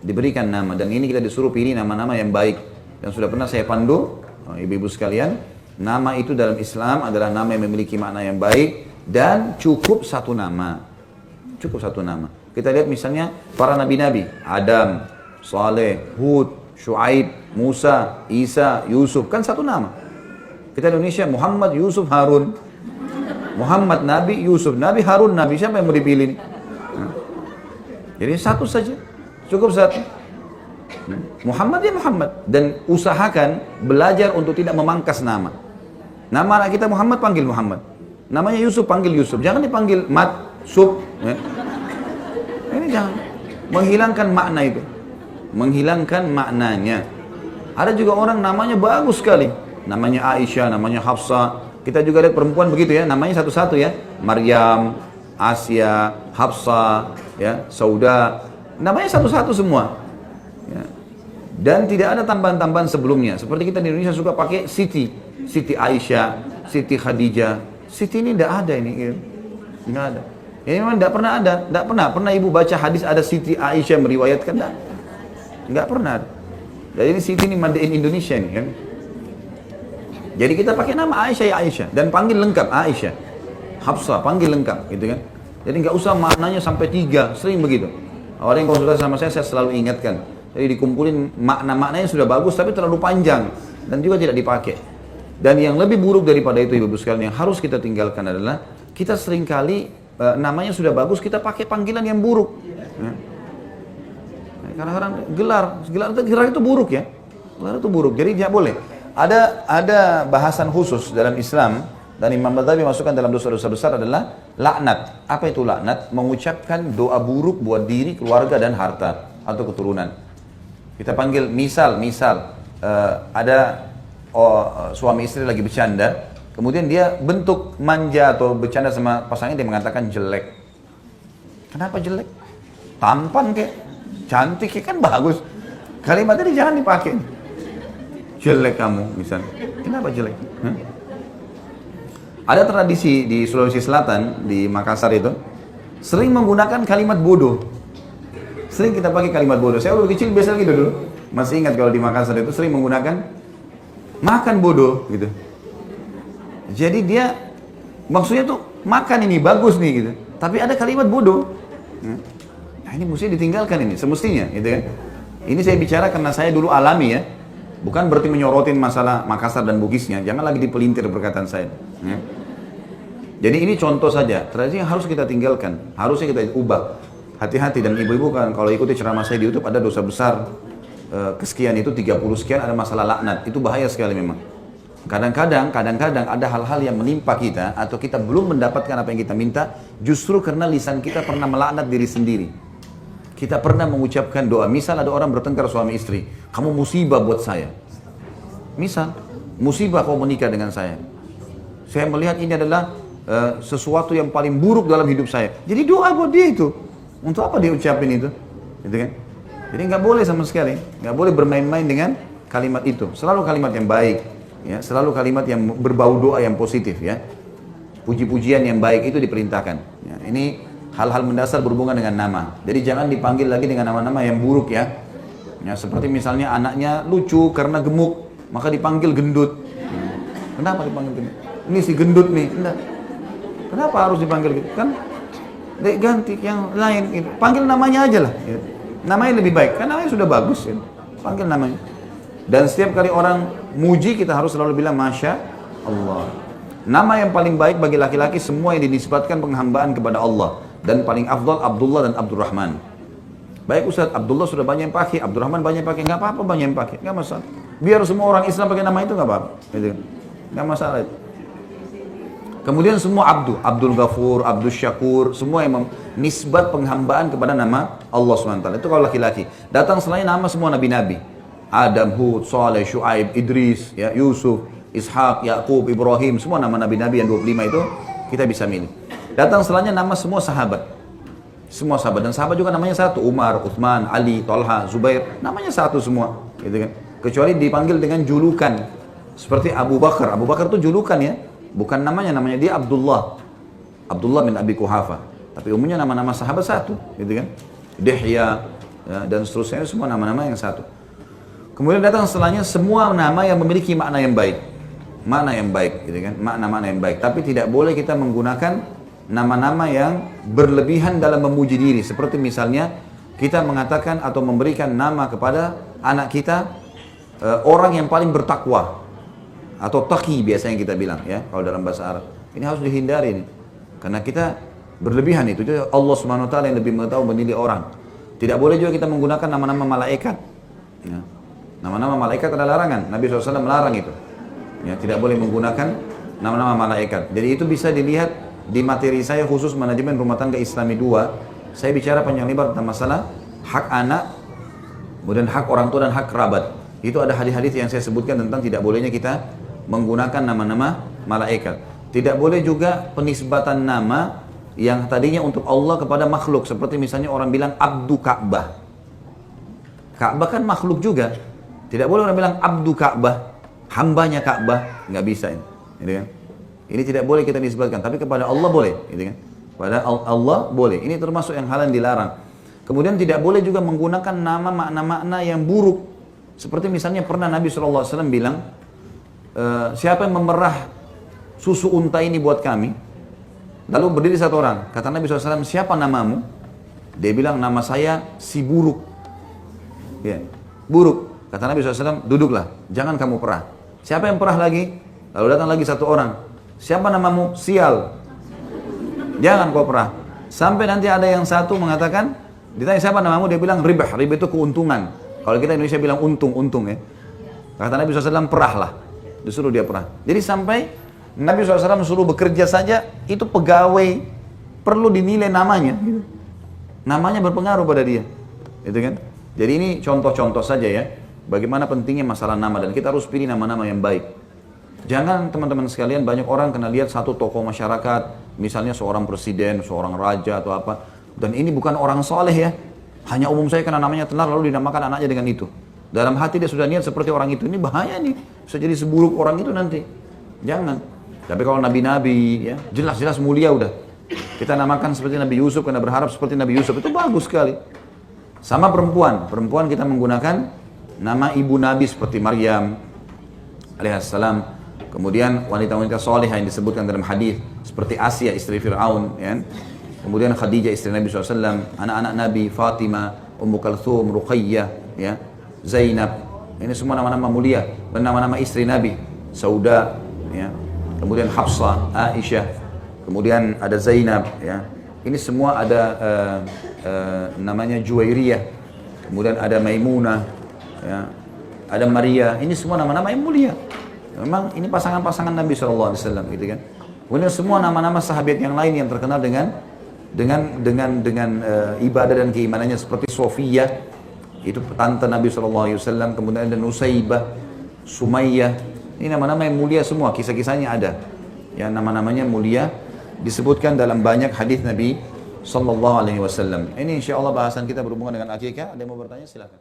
diberikan nama. Dan ini kita disuruh pilih nama-nama yang baik. Dan sudah pernah saya pandu, ibu-ibu sekalian, nama itu dalam Islam adalah nama yang memiliki makna yang baik dan cukup satu nama. Cukup satu nama. Kita lihat misalnya para nabi-nabi, Adam, Saleh, Hud, Shu'aib, Musa, Isa, Yusuf, kan satu nama. Kita di Indonesia, Muhammad, Yusuf, Harun. Muhammad Nabi, Yusuf Nabi, Harun Nabi, siapa yang mau dipilih? Jadi satu saja, cukup satu. Muhammad ya Muhammad. Dan usahakan belajar untuk tidak memangkas nama. Nama anak kita Muhammad, panggil Muhammad. Namanya Yusuf, panggil Yusuf. Jangan dipanggil Mat, Sub. Ini jangan. Menghilangkan makna itu. Menghilangkan maknanya. Ada juga orang namanya bagus sekali. Namanya Aisyah, namanya Hafsah. Kita juga lihat perempuan begitu ya, namanya satu-satu ya. Maryam, Asia, Hafsah, ya, Sauda. Namanya satu-satu semua. Ya. Dan tidak ada tambahan-tambahan sebelumnya. Seperti kita di Indonesia suka pakai Siti. Siti Aisyah, Siti Khadijah. Siti ini tidak ada ini. Ya. Nggak ada. Ini memang tidak pernah ada. Tidak pernah. Pernah ibu baca hadis ada Siti Aisyah meriwayatkan? Nggak pernah ada. Jadi ini Siti ini made in Indonesia nih kan. Jadi kita pakai nama Aisyah ya Aisyah dan panggil lengkap Aisyah, Hafsah panggil lengkap, gitu kan? Jadi nggak usah maknanya sampai 3, sering begitu. Orang yang konsultasi sama saya selalu ingatkan. Jadi dikumpulin makna-maknanya sudah bagus tapi terlalu panjang dan juga tidak dipakai. Dan yang lebih buruk daripada itu ibu-ibu sekalian yang harus kita tinggalkan adalah kita seringkali namanya sudah bagus kita pakai panggilan yang buruk. Ya. Karena orang gelar itu buruk ya, gelar itu buruk. Jadi tidak boleh. Ada bahasan khusus dalam Islam dan Imam Ghazali masukkan dalam dosa-dosa besar adalah laknat. Apa itu laknat? Mengucapkan doa buruk buat diri, keluarga dan harta atau keturunan. Kita panggil misal ada suami istri lagi bercanda, kemudian dia bentuk manja atau bercanda sama pasangannya, dia mengatakan jelek. Kenapa jelek? Tampan kek, cantik kek, kan bagus. Kalimat ini jangan dipakai. Jelek kamu misalnya. Kenapa jelek? Ada tradisi di Sulawesi Selatan, di Makassar itu, sering menggunakan kalimat bodoh. Sering kita pakai kalimat bodoh. Saya waktu kecil biasa gitu dulu. Masih ingat kalau di Makassar itu sering menggunakan makan bodoh gitu. Jadi dia maksudnya tuh makan ini bagus nih gitu. Tapi ada kalimat bodoh. Nah ini mesti ditinggalkan ini semestinya gitu kan. Ini saya bicara karena saya dulu alami ya. Bukan berarti menyorotin masalah Makassar dan Bugisnya. Jangan lagi dipelintir perkataan saya. Ya. Jadi ini contoh saja. Tradisi yang harus kita tinggalkan. Harusnya kita ubah. Hati-hati dan ibu-ibu kan kalau ikuti ceramah saya di YouTube ada dosa besar. Kesekian itu 30 sekian ada masalah laknat. Itu bahaya sekali memang. Kadang-kadang ada hal-hal yang menimpa kita atau kita belum mendapatkan apa yang kita minta justru karena lisan kita pernah melaknat diri sendiri. Kita pernah mengucapkan doa, misal ada orang bertengkar suami istri, kamu musibah buat saya. Misal, musibah kau menikah dengan saya. Saya melihat ini adalah sesuatu yang paling buruk dalam hidup saya. Jadi doa buat dia itu. Untuk apa dia ucapin itu? Gitu kan? Jadi nggak boleh sama sekali, nggak boleh bermain-main dengan kalimat itu. Selalu kalimat yang baik, ya, selalu kalimat yang berbau doa yang positif, ya. Puji-pujian yang baik itu diperintahkan. Ya, ini hal-hal mendasar berhubungan dengan nama. Jadi jangan dipanggil lagi dengan nama-nama yang buruk ya. Ya seperti misalnya anaknya lucu karena gemuk, maka dipanggil gendut. Kenapa dipanggil gendut? Ini si gendut nih. Enggak. Kenapa harus dipanggil gitu? Kan ganti yang lain. Gitu. Panggil namanya aja lah. Gitu. Namanya lebih baik. Kan namanya sudah bagus. Gitu. Panggil namanya. Dan setiap kali orang muji kita harus selalu bilang Masya Allah. Nama yang paling baik bagi laki-laki semua yang dinisbatkan penghambaan kepada Allah. Dan paling afdal Abdullah dan Abdurrahman. Baik Ustaz, Abdullah sudah banyak yang pakai, Abdurrahman banyak yang pakai, nggak apa-apa banyak yang pakai, nggak masalah. Biar semua orang Islam pakai nama itu nggak apa-apa, gitu. Nggak masalah. Kemudian semua Abdul Ghafur, Abdul Syakur, semua yang nisbat penghambaan kepada nama Allah SWT. Itu kalau laki-laki. Datang selain nama semua nabi-nabi. Adam, Hud, Saleh, Shu'aib, Idris, ya, Yusuf, Ishak, Yakub, Ibrahim, semua nama nabi-nabi yang 25 itu kita bisa milih. Datang setelahnya nama semua sahabat. Semua sahabat. Dan sahabat juga namanya satu. Umar, Uthman, Ali, Talha, Zubair. Namanya satu semua. Gitu kan? Kecuali dipanggil dengan julukan. Seperti Abu Bakar. Abu Bakar itu julukan ya. Bukan namanya dia Abdullah. Abdullah bin Abi Quhafa. Tapi umumnya nama-nama sahabat satu. Gitu kan? Dihya, ya, dan seterusnya, semua nama-nama yang satu. Kemudian datang setelahnya semua nama yang memiliki makna yang baik. Makna yang baik, gitu kan? Makna-makna yang baik. Tapi tidak boleh kita menggunakan nama-nama yang berlebihan dalam memuji diri. Seperti misalnya kita mengatakan atau memberikan nama kepada anak kita orang yang paling bertakwa atau taqi biasanya kita bilang ya kalau dalam bahasa Arab. Ini harus dihindari nih. Karena kita berlebihan itu. Jadi Allah Subhanahu wa taala yang lebih mengetahui menilai orang. Tidak boleh juga kita menggunakan nama-nama malaikat. Ya. Nama-nama malaikat ada larangan. Nabi SAW melarang itu. Ya, tidak boleh menggunakan nama-nama malaikat. Jadi itu bisa dilihat di materi saya khusus manajemen rumah tangga Islami 2. Saya bicara panjang lebar tentang masalah hak anak, kemudian hak orang tua dan hak kerabat. Itu ada hadis-hadis yang saya sebutkan tentang tidak bolehnya kita menggunakan nama-nama malaikat. Tidak boleh juga penisbatan nama yang tadinya untuk Allah kepada makhluk. Seperti misalnya orang bilang Abdu Ka'bah. Ka'bah kan makhluk juga. Tidak boleh orang bilang Abdu Ka'bah, hambanya Ka'bah. Nggak bisa ini. Gitu kan? Ini tidak boleh kita nisbatkan. Tapi kepada Allah boleh. Gitu kan? Pada Allah boleh. Ini termasuk yang hal yang dilarang. Kemudian tidak boleh juga menggunakan nama makna-makna yang buruk. Seperti misalnya pernah Nabi SAW bilang, siapa yang memerah susu unta ini buat kami? Lalu berdiri satu orang. Kata Nabi SAW, siapa namamu? Dia bilang, nama saya si buruk. Ya, buruk. Kata Nabi SAW, duduklah, jangan kamu perah. Siapa yang perah lagi? Lalu datang lagi satu orang. Siapa namamu? Sial. Jangan kau perah. Sampai nanti ada yang satu mengatakan, ditanya siapa namamu? Dia bilang ribah. Ribah itu keuntungan. Kalau kita Indonesia bilang untung ya. Kata Nabi SAW, perahlah. Disuruh dia perah. Jadi sampai Nabi SAW suruh bekerja saja, itu pegawai perlu dinilai namanya. Namanya berpengaruh pada dia. Gitu kan? Jadi ini contoh-contoh saja ya. Bagaimana pentingnya masalah nama. Dan kita harus pilih nama-nama yang baik. Jangan teman-teman sekalian, banyak orang kena lihat satu tokoh masyarakat, misalnya seorang presiden, seorang raja atau apa, dan ini bukan orang soleh ya, hanya umum saya karena namanya tenar lalu dinamakan anaknya dengan itu. Dalam hati dia sudah niat seperti orang itu, ini bahaya nih, bisa jadi seburuk orang itu nanti. Jangan. Tapi kalau nabi-nabi ya, jelas-jelas mulia udah. Kita namakan seperti Nabi Yusuf karena berharap seperti Nabi Yusuf, itu bagus sekali. Sama perempuan, perempuan kita menggunakan nama ibu Nabi seperti Maryam alaihissalam. Kemudian wanita-wanita solehah yang disebutkan dalam hadis seperti Asia istri Fir'aun, ya. Kemudian Khadijah istri Nabi SAW, anak-anak Nabi Fatimah, Ummu Kalthum, Ruqayyah, ya, Zainab. Ini semua nama-nama mulia. Dan nama-nama istri Nabi, Sauda, ya. Kemudian Hafsah, Aisyah. Kemudian ada Zainab, ya. Ini semua ada namanya Juwairiyah. Kemudian ada Maimunah, ya. Ada Maria. Ini semua nama-nama yang mulia. Memang ini pasangan-pasangan Nabi SAW gitu kan. Kemudian semua nama-nama sahabat yang lain yang terkenal dengan ibadah dan keimanannya seperti Sofiyah, itu tante Nabi SAW. Kemudian ada Nusaybah, Sumayyah. Ini nama-nama yang mulia semua, kisah-kisahnya ada. Ya, nama-namanya mulia disebutkan dalam banyak hadis Nabi SAW. Ini insya Allah bahasan kita berhubungan dengan akikah. Ada yang mau bertanya silakan.